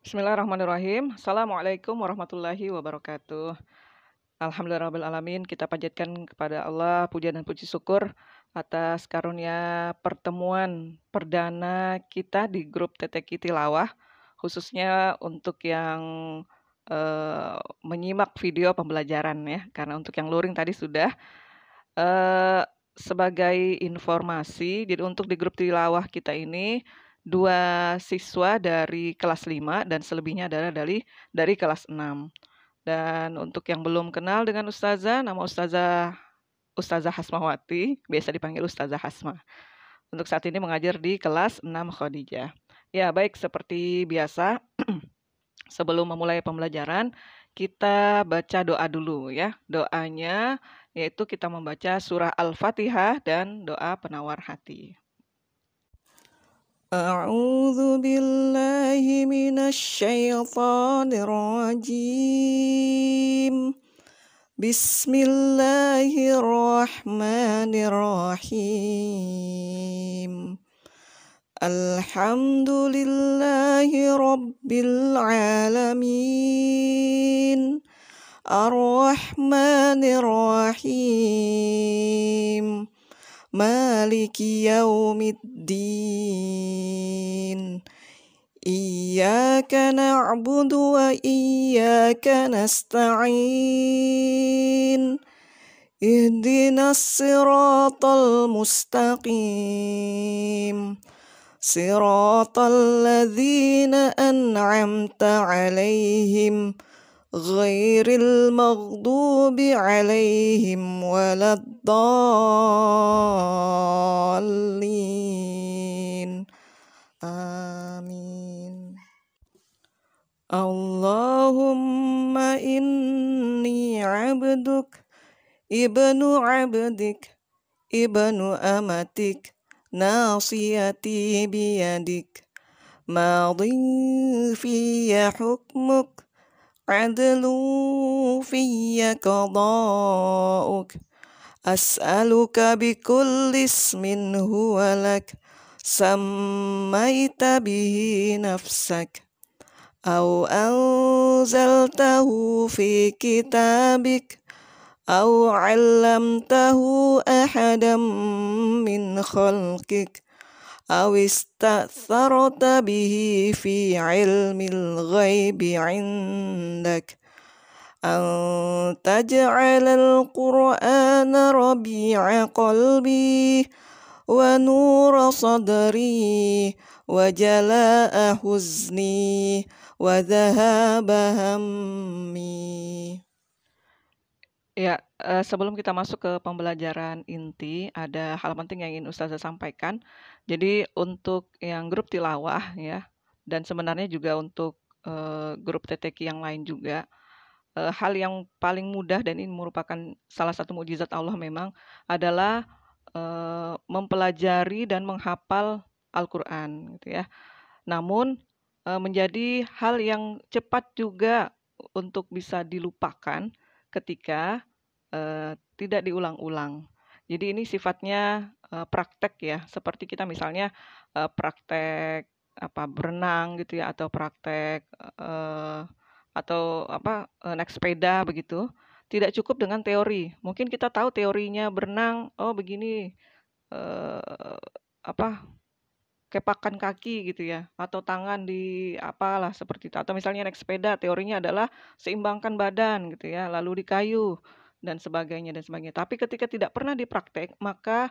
Bismillahirrahmanirrahim. Assalamualaikum warahmatullahi wabarakatuh. Alhamdulillahirrahmanirrahim. Kita panjatkan kepada Allah puja dan puji syukur atas karunia pertemuan perdana kita di grup TTQ Tilawah, khususnya untuk yang menyimak video pembelajaran ya. Karena untuk yang luring tadi sudah. Sebagai informasi, jadi untuk di grup tilawah kita ini 2 siswa dari kelas 5 dan selebihnya adalah dari kelas 6. Dan untuk yang belum kenal dengan ustazah, nama Ustazah Hasmawati, biasa dipanggil Ustazah Hasma. Untuk saat ini mengajar di kelas 6 Khadijah. Ya, baik seperti biasa, sebelum memulai pembelajaran, kita baca doa dulu ya. Doanya yaitu kita membaca surah Al-Fatihah dan doa penawar hati. A'udzu billahi minasyaitonir rajim. Bismillahirrahmanirrahim. Alhamdulillahi rabbil alamin. Ar-Rahmanir-Rahim. Maliki yaumiddin. Iyyaka na'budu wa iyyaka nasta'in. Ihdinas siratal mustaqim. Siratal ladzina an'amta 'alaihim ghairil maghdubi 'alaihim waladdallin. Amin. Allahumma inni 'abduk ibnu 'abdik ibnu amatik nasiyati biyadik madin fiyya hukmuk adlu fiyya qada'uk as'aluka bikulli ismin huwa lak sammaita bihi nafsak aw anzaltahu fi kitabik aw 'allamtahu ahadam min khalqik aw ista'tharta bihi fi 'ilmil ghaibi 'indak an taj'alal qur'ana rabi'a qalbi wa nura sadri wa jala'a huzni wa dhahaba hammi. Ya, sebelum kita masuk ke pembelajaran inti, ada hal penting yang ingin Ustazah sampaikan. Jadi untuk yang grup tilawah ya, dan sebenarnya juga untuk grup TTQ yang lain juga, hal yang paling mudah dan ini merupakan salah satu mukjizat Allah memang adalah mempelajari dan menghafal Al-Qur'an gitu ya. Namun menjadi hal yang cepat juga untuk bisa dilupakan ketika tidak diulang-ulang. Jadi ini sifatnya praktek ya, seperti kita misalnya praktek berenang gitu ya, atau praktek naik sepeda begitu. Tidak cukup dengan teori. Mungkin kita tahu teorinya berenang, oh begini apa kepakan kaki gitu ya, atau tangan di apalah seperti itu. Atau misalnya naik sepeda, teorinya adalah seimbangkan badan gitu ya, lalu di kayu dan sebagainya dan sebagainya. Tapi ketika tidak pernah dipraktek, maka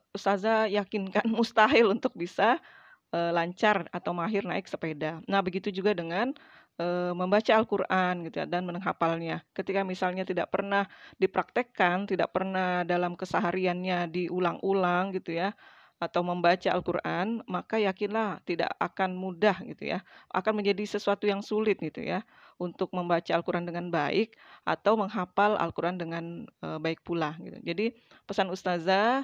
ustazah yakinkan mustahil untuk bisa lancar atau mahir naik sepeda. Nah, begitu juga dengan membaca Al-Qur'an gitu ya dan menghafalnya. Ketika misalnya tidak pernah dipraktekkan, tidak pernah dalam kesehariannya diulang-ulang gitu ya, atau membaca Al-Qur'an, maka yakinlah tidak akan mudah gitu ya, akan menjadi sesuatu yang sulit gitu ya, untuk membaca Al-Qur'an dengan baik atau menghafal Al-Qur'an dengan baik pula gitu. Jadi pesan ustazah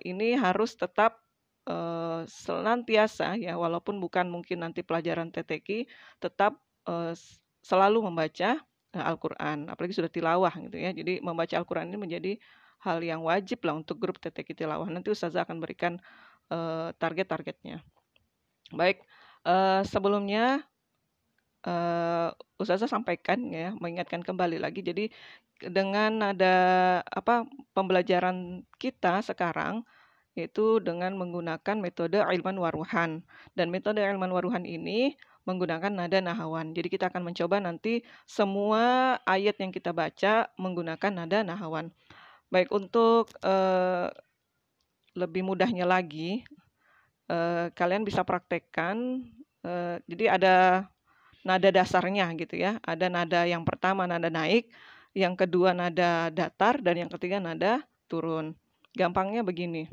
ini harus tetap senantiasa ya, walaupun bukan mungkin nanti pelajaran TTQ, tetap selalu membaca Al-Qur'an, apalagi sudah tilawah gitu ya. Jadi membaca Al-Qur'an ini menjadi hal yang wajib lah untuk grup TTQ tilawah. Nanti ustazah akan berikan target-targetnya. Baik, Sebelumnya Ustazah sampaikan ya, mengingatkan kembali lagi. Jadi dengan nada pembelajaran kita sekarang yaitu dengan menggunakan metode ilman waruhan. Dan metode ilman waruhan ini menggunakan nada nahawan. Jadi kita akan mencoba nanti semua ayat yang kita baca menggunakan nada nahawan. Baik, untuk lebih mudahnya lagi, kalian bisa praktekkan. Jadi ada nada dasarnya gitu ya. Ada nada yang pertama nada naik, yang kedua nada datar, dan yang ketiga nada turun. Gampangnya begini.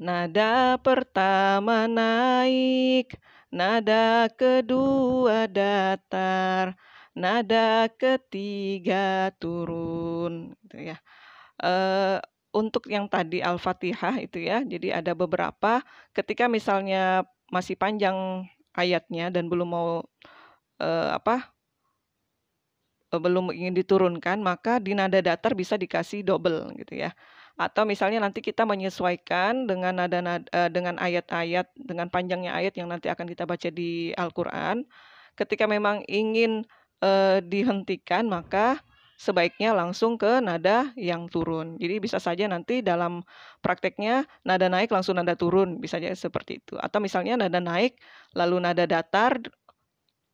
Nada pertama naik, nada kedua datar, nada ketiga turun, gitu ya. Untuk yang tadi Al-Fatihah itu ya, jadi ada beberapa ketika misalnya masih panjang ayatnya dan belum mau belum ingin diturunkan, maka di nada datar bisa dikasih double gitu ya. Atau misalnya nanti kita menyesuaikan dengan dengan ayat-ayat, dengan panjangnya ayat yang nanti akan kita baca di Al-Qur'an. Ketika memang ingin dihentikan, maka sebaiknya langsung ke nada yang turun. Jadi bisa saja nanti dalam prakteknya nada naik langsung nada turun, bisa saja seperti itu. Atau misalnya nada naik lalu nada datar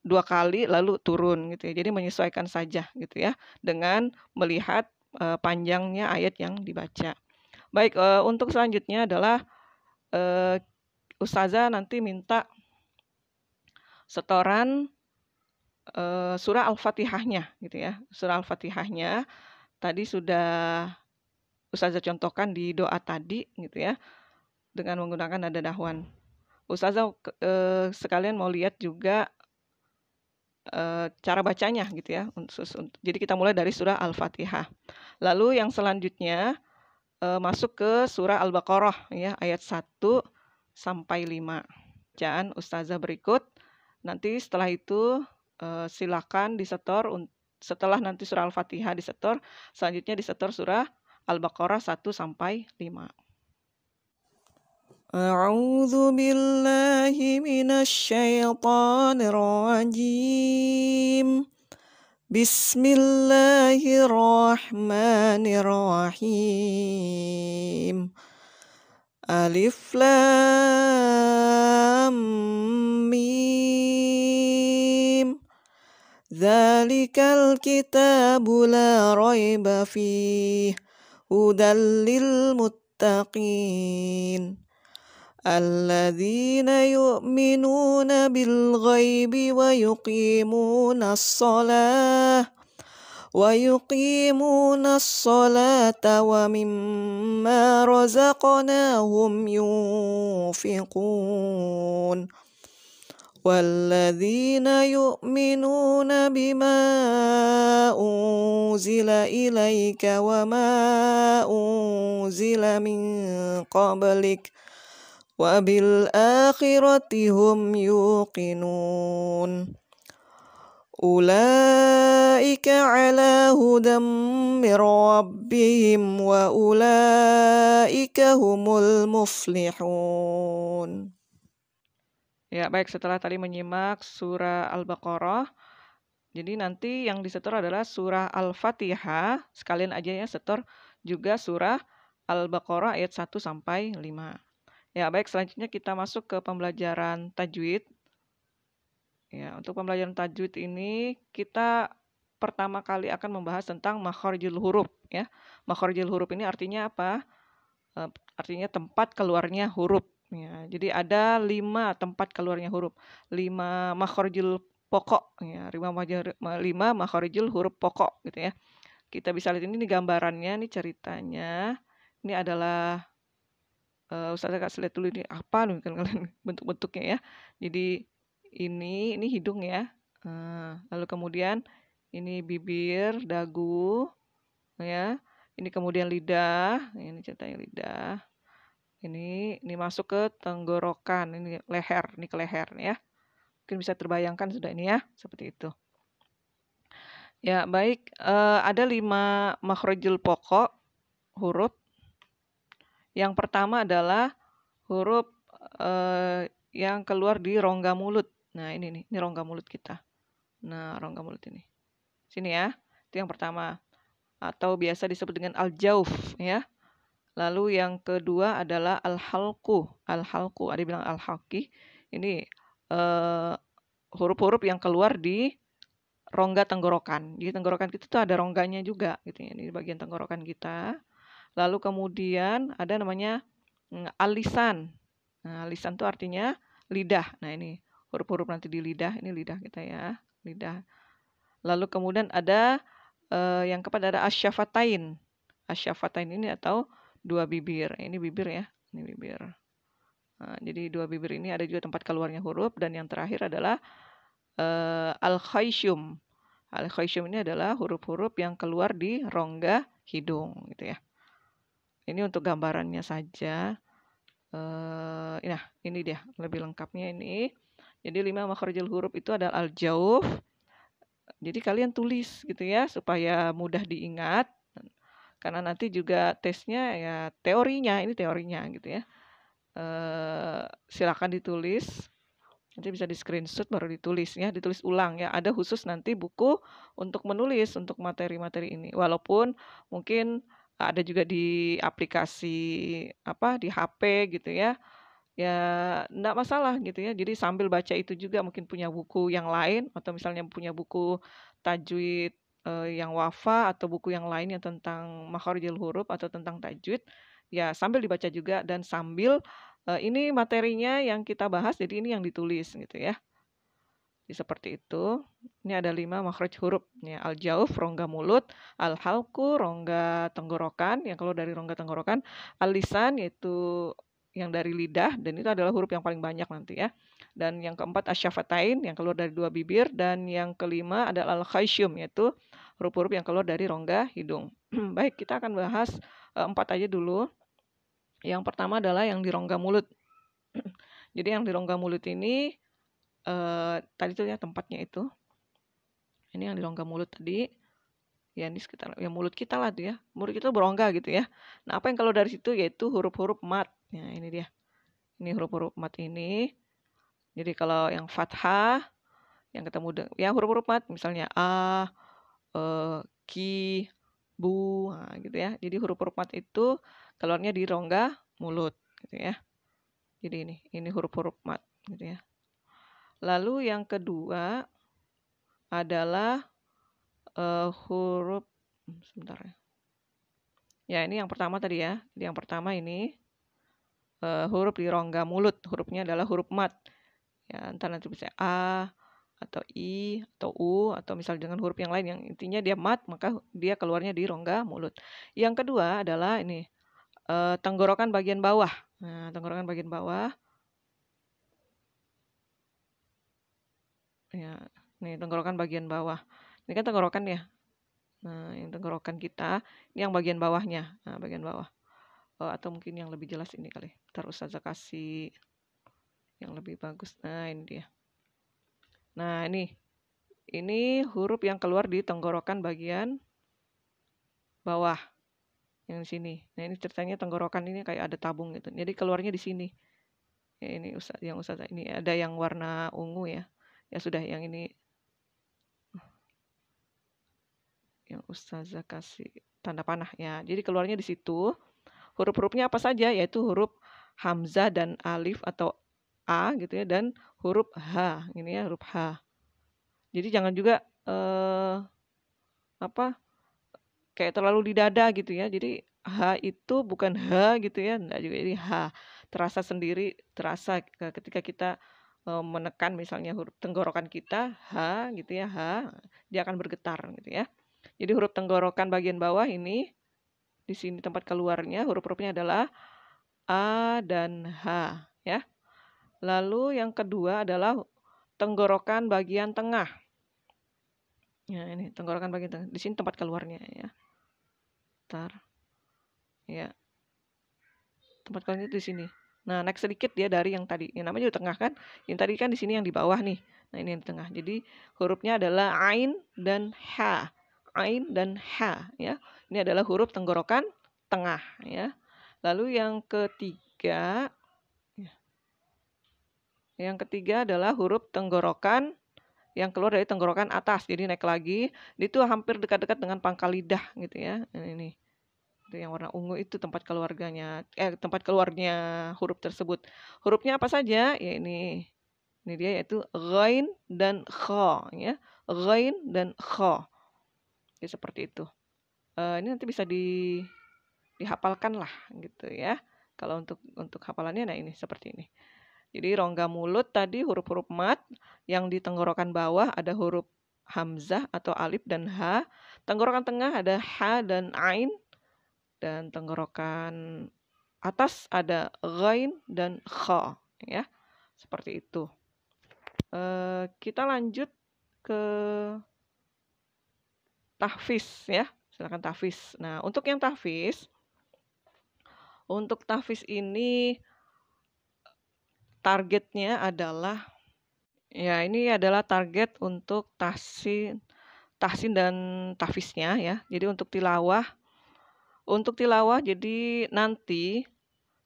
2 kali lalu turun gitu ya. Jadi menyesuaikan saja gitu ya dengan melihat panjangnya ayat yang dibaca. Baik, untuk selanjutnya adalah Ustazah nanti minta setoran surah Al-Fatihahnya gitu ya. Surah Al-Fatihahnya tadi sudah Ustazah contohkan di doa tadi gitu ya dengan menggunakan nada nahwan. Ustazah sekalian mau lihat juga cara bacanya gitu ya. Jadi kita mulai dari surah Al-Fatihah. Lalu yang selanjutnya masuk ke surah Al-Baqarah ya, ayat 1 sampai 5. Bacaan Ustazah berikut. Nanti setelah itu silakan disetor setelah nanti surah Al-Fatihah disetor, selanjutnya disetor surah Al-Baqarah 1 sampai 5. A'udzu billahi minasyaitonir rajim. Bismillahirrahmanirrahim. Alif lam mim. Dzalikal kitabu la raiba fihi hudal lil muttaqin. الذين يؤمنون بالغيب ويقيمون الصلاة ومما رزقناهم ينفقون والذين يؤمنون بما أنزل إليك وما أنزل من قبلك وبالآخرة هم يوقنون أولئك على هدى من ربهم وأولئك هم المفلحون. Ya, baik, setelah tadi menyimak surah Al-Baqarah, jadi nanti yang disetor adalah surah Al-Fatihah, sekalian aja ya setor juga surah Al-Baqarah ayat 1 sampai 5. Ya, baik, selanjutnya kita masuk ke pembelajaran tajwid. Ya, untuk pembelajaran tajwid ini kita pertama kali akan membahas tentang makharijul huruf ya. Makharijul huruf ini artinya apa? Artinya tempat keluarnya huruf ya. Jadi ada 5 tempat keluarnya huruf. 5 makharijul pokok ya, 5 makharijul huruf pokok gitu ya. Kita bisa lihat ini gambarannya, ini ceritanya. Ini adalah Ustazah kasih lihat dulu ini apa nih kan kalian bentuk-bentuknya ya. Jadi ini hidung ya. Lalu kemudian ini bibir, dagu, ya. Ini kemudian lidah, ini ceritanya lidah. Ini masuk ke tenggorokan, ini leher, ini ke leher ya. Mungkin bisa terbayangkan sudah ini ya, seperti itu. Ya, baik, ada 5 makhrajul pokok huruf. Yang pertama adalah huruf yang keluar di rongga mulut. Nah, ini nih, ini rongga mulut kita. Nah, rongga mulut ini. Sini ya. Itu yang pertama. Atau biasa disebut dengan al-jauf ya. Lalu yang kedua adalah al-halqu. Al-halqu, ada yang bilang al-halqi. Ini huruf-huruf yang keluar di rongga tenggorokan. Di tenggorokan kita tuh ada rongganya juga gitu ya. Ini bagian tenggorokan kita. Lalu kemudian ada namanya al-lisan. Nah, lisan itu artinya lidah. Nah, ini huruf-huruf nanti di lidah, ini lidah kita ya, lidah. Lalu kemudian ada yang keempat ada asyafatain. Asyafatain ini atau dua bibir. Ini bibir ya, ini bibir. Nah, jadi dua bibir ini ada juga tempat keluarnya huruf dan yang terakhir adalah al-khayshum. Al-khayshum ini adalah huruf-huruf yang keluar di rongga hidung gitu ya. Ini untuk gambarannya saja. Nah, ini dia lebih lengkapnya ini. Jadi 5 makharijul huruf itu adalah al-jauf. Jadi kalian tulis gitu ya supaya mudah diingat. Karena nanti juga tesnya ya teorinya, ini teorinya gitu ya. Silakan ditulis. Nanti bisa di screenshot baru ditulis ya, ditulis ulang ya. Ada khusus nanti buku untuk menulis untuk materi-materi ini. Walaupun mungkin ada juga di aplikasi di HP gitu ya. Ya enggak masalah gitu ya. Jadi sambil baca itu juga mungkin punya buku yang lain atau misalnya punya buku tajwid yang wafa atau buku yang lain yang tentang makharijul huruf atau tentang tajwid, ya sambil dibaca juga dan sambil ini materinya yang kita bahas jadi ini yang ditulis gitu ya. Jadi seperti itu. Ini ada 5 makhraj huruf. Ya, al-jauf, rongga mulut, al-halqu, rongga tenggorokan, yang keluar dari rongga tenggorokan, al-lisan, yaitu yang dari lidah, dan itu adalah huruf yang paling banyak nanti ya. Dan yang keempat, asyafatain, yang keluar dari dua bibir, dan yang kelima adalah al-khayshum, yaitu huruf-huruf yang keluar dari rongga hidung. Baik, kita akan bahas 4 aja dulu. Yang pertama adalah yang di rongga mulut. Jadi yang di rongga mulut ini, tadi tuh ya tempatnya itu. Ini yang di rongga mulut tadi. Ya ini sekitar ya mulut kita lah tuh ya. Mulut kita berongga gitu ya. Nah, apa yang kalau dari situ yaitu huruf-huruf mat. Ya, ini dia. Ini huruf-huruf mat ini. Jadi kalau yang fathah yang ketemu ya huruf-huruf mat misalnya a, ki, bu, nah, gitu ya. Jadi huruf-huruf mat itu keluarnya di rongga mulut gitu ya. Jadi ini huruf-huruf mat gitu ya. Lalu yang kedua adalah huruf sebentar ya. Ya, ini yang pertama tadi ya. Jadi yang pertama ini huruf di rongga mulut, hurufnya adalah huruf mat. Ya, entar nanti bisa a atau i atau u atau misal dengan huruf yang lain yang intinya dia mat, maka dia keluarnya di rongga mulut. Yang kedua adalah ini tenggorokan bagian bawah. Nah, tenggorokan bagian bawah. Ya, nih tenggorokan bagian bawah. Ini kan tenggorokan ya. Nah, yang tenggorokan kita, ini yang bagian bawahnya. Nah, bagian bawah. Atau mungkin yang lebih jelas ini kali. Terus saja kasih yang lebih bagus. Nah, ini dia. Nah, ini huruf yang keluar di tenggorokan bagian bawah. Yang di sini. Nah, ini ceritanya tenggorokan ini kayak ada tabung gitu. Jadi keluarnya di sini. Ya, ini yang Ustazah ini ada yang warna ungu ya. Ya sudah yang ini yang Ustazah kasih tanda panah ya. Jadi keluarnya di situ. Huruf-hurufnya apa saja yaitu huruf hamzah dan alif atau a gitu ya dan huruf h. Ini ya huruf h. Jadi jangan juga kayak terlalu di dada gitu ya. Jadi h itu bukan h gitu ya, enggak juga ini h. Terasa sendiri, terasa ketika kita menekan misalnya huruf tenggorokan kita h gitu ya, h, dia akan bergetar gitu ya. Jadi huruf tenggorokan bagian bawah ini di sini tempat keluarnya huruf-hurufnya adalah a dan h ya. Lalu yang kedua adalah tenggorokan bagian tengah. Ya, ini tenggorokan bagian tengah. Di sini tempat keluarnya ya. Bentar. Ya. Tempat keluarnya di sini. Nah, naik sedikit dia dari yang tadi. Yang namanya di tengah kan? Yang tadi kan di sini yang di bawah nih. Nah, ini yang di tengah. Jadi hurufnya adalah ain dan ha. Ain dan ha ya. Ini adalah huruf tenggorokan tengah ya. Lalu yang ketiga Yang ketiga adalah huruf tenggorokan yang keluar dari tenggorokan atas, jadi naik lagi. Itu hampir dekat-dekat dengan pangkal lidah gitu ya. Nah, ini. Itu yang warna ungu itu tempat keluarnya huruf tersebut. Hurufnya apa saja? Ya ini. Ini dia yaitu ghain dan kha ya. Ghain dan kha. Ya, seperti itu. Ini nanti bisa dihafalkan lah gitu ya. Kalau untuk hafalannya nah ini seperti ini. Jadi rongga mulut tadi huruf-huruf mat, yang di tenggorokan bawah ada huruf hamzah atau alif dan ha. Tenggorokan tengah ada ha dan ain, dan tenggorokan atas ada ghain dan kha ya. Seperti itu. Kita lanjut ke tahfiz ya. Silakan tahfiz. Nah, untuk tahfiz ini targetnya adalah ya, ini adalah target untuk tahsin dan tahfiznya ya. Jadi untuk tilawah jadi nanti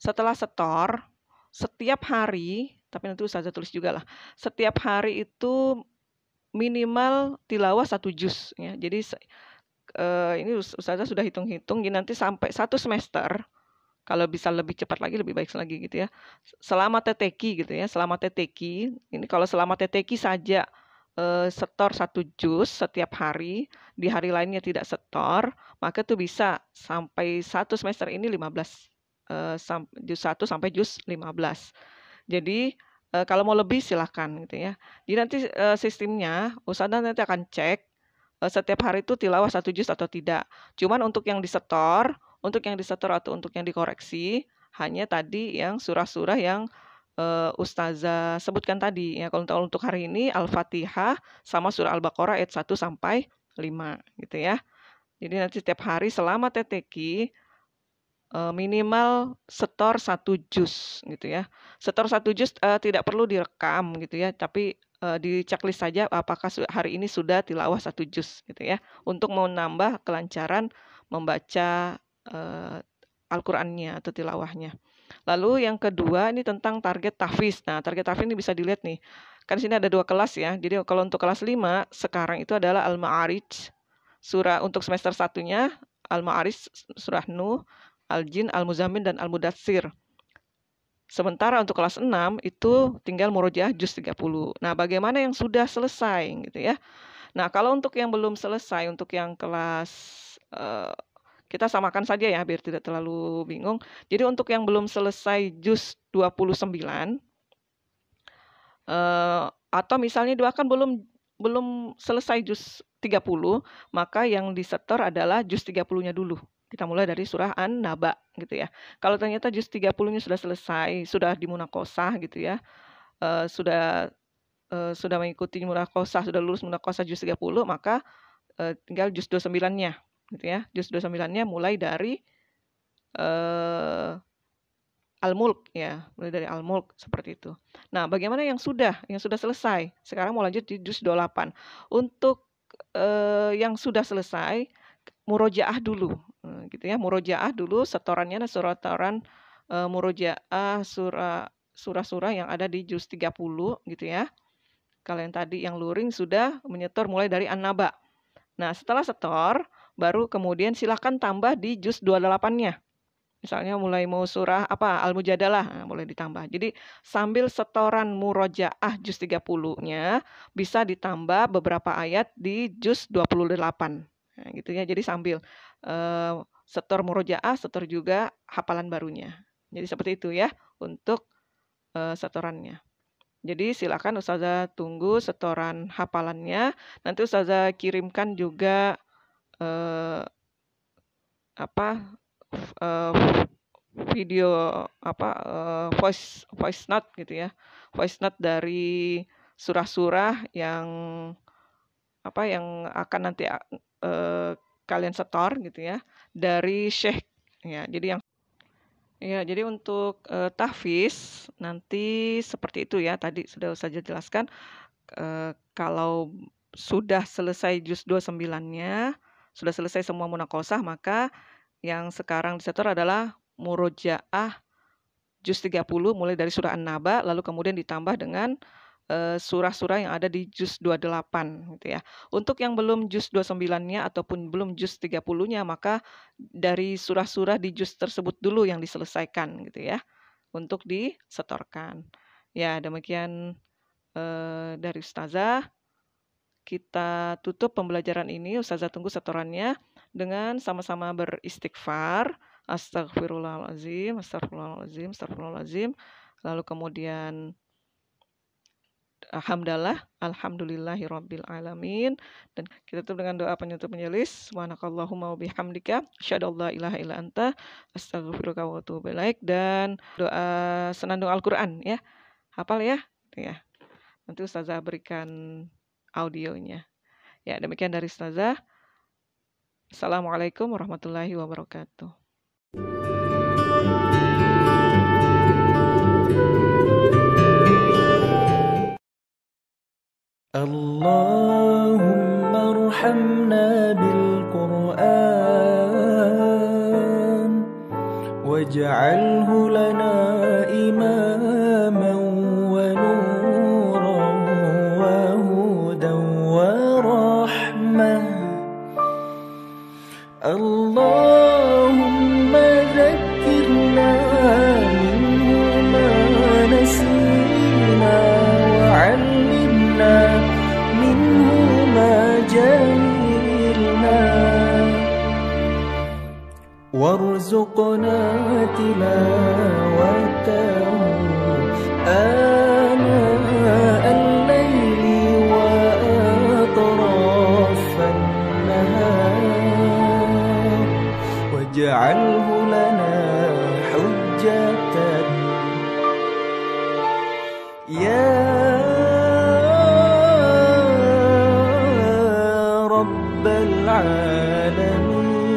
setelah setor setiap hari, tapi nanti Ustazah tulis juga lah. Setiap hari itu minimal tilawah 1 juz ya. Jadi ini Ustazah sudah hitung-hitung, jadi nanti sampai 1 semester. Kalau bisa lebih cepat lagi, lebih baik lagi gitu ya. Selama TTQ gitu ya, selama TTQ, ini kalau selama TTQ saja setor 1 juz setiap hari, di hari lainnya tidak setor, maka itu bisa sampai 1 semester ini 15, juz 1 sampai juz 15. Jadi kalau mau lebih silahkan gitu ya. Jadi nanti sistemnya, Ustazah nanti akan cek setiap hari itu tilawah 1 juz atau tidak. Cuman untuk yang disetor atau untuk yang dikoreksi, hanya tadi yang surah-surah yang Ustazah sebutkan tadi ya. Kalau untuk hari ini Al-Fatihah sama surah Al-Baqarah ayat 1 sampai 5 gitu ya. Jadi nanti setiap hari selama TTQ minimal setor 1 juz gitu ya. Setor 1 juz tidak perlu direkam gitu ya, tapi di checklist saja apakah hari ini sudah tilawah 1 juz gitu ya, untuk menambah kelancaran membaca Al-Qur'annya atau tilawahnya. Lalu yang kedua ini tentang target tahfiz. Nah, target tahfiz ini bisa dilihat nih. Kan di sini ada 2 kelas ya. Jadi kalau untuk kelas 5 sekarang itu adalah Al-Ma'arij. Surah untuk semester 1-nya Al-Ma'arij, surah Nuh, Al-Jin, Al-Muzammil dan Al-Mudatsir. Sementara untuk kelas 6 itu tinggal murojaah juz 30. Nah, bagaimana yang sudah selesai gitu ya. Nah, kalau untuk yang belum selesai, untuk yang kelas kita samakan saja ya biar tidak terlalu bingung. Jadi untuk yang belum selesai juz 29 atau misalnya doakan belum selesai juz 30, maka yang disetor adalah juz 30-nya dulu. Kita mulai dari surah An-Naba gitu ya. Kalau ternyata juz 30-nya sudah selesai, sudah dimunakosah gitu ya. Sudah mengikuti munakosah, sudah lulus munakosah juz 30, maka tinggal juz 29-nya gitu ya. Juz 29-nya mulai dari Al-Mulk ya, mulai dari Al-Mulk seperti itu. Nah, bagaimana yang sudah selesai? Sekarang mau lanjut di juz 28. Untuk yang sudah selesai murojaah dulu, gitu ya. Murojaah dulu setorannya setoran murojaah surah-surah yang ada di juz 30 gitu ya. Kalau yang tadi yang luring sudah menyetor mulai dari An-Naba. Nah, setelah setor baru kemudian silakan tambah di juz 28-nya. Misalnya mulai mau surah Al-Mujadalah, nah, boleh ditambah. Jadi sambil setoran murojaah juz 30-nya bisa ditambah beberapa ayat di juz 28. Nah, gitu ya. Jadi sambil setor murojaah, setor juga hafalan barunya. Jadi seperti itu ya untuk setorannya. Jadi silakan Ustazah tunggu setoran hafalannya. Nanti Ustazah kirimkan juga video voice note gitu ya. Voice note dari surah-surah yang akan nanti kalian setor gitu ya dari Syekh ya. Jadi untuk tahfiz nanti seperti itu ya. Tadi sudah Ustazah jelaskan kalau sudah selesai juz 29-nya, sudah selesai semua munakosah, maka yang sekarang disetor adalah murojaah juz 30 mulai dari surah An-Naba, lalu kemudian ditambah dengan surah-surah yang ada di juz 28 gitu ya. Untuk yang belum juz 29-nya ataupun belum juz 30-nya, maka dari surah-surah di juz tersebut dulu yang diselesaikan gitu ya, untuk disetorkan. Ya, demikian dari Ustazah. Kita tutup pembelajaran ini. Ustazah tunggu setorannya dengan sama-sama beristighfar. Astagfirullahaladzim, astagfirullahaladzim, astagfirullahaladzim. Lalu kemudian alhamdulillahirabbil alamin, dan kita tutup dengan doa penutup majelis. Subhanakallahumma wa bihamdika asyhadu an la ilaha illa anta astaghfiruka wa atubu ilaik, dan doa senandung Al-Qur'an ya. Hafal ya? Ya. Nanti Ustazah berikan audionya. Ya, demikian dari Ustazah. Assalamualaikum warahmatullahi wabarakatuh. Allahumma arhamna bil Qur'an waj'alhu lana imaman wa nuran wa hudan wa rahmah. Allahumma dhakkirna minhu ma nasina wa 'allimna minhu ma jahilna warzuqna tilawatahu ana al-layli wa atrafan nahar waj'alhu lana hujjatan ya rabbal alamin.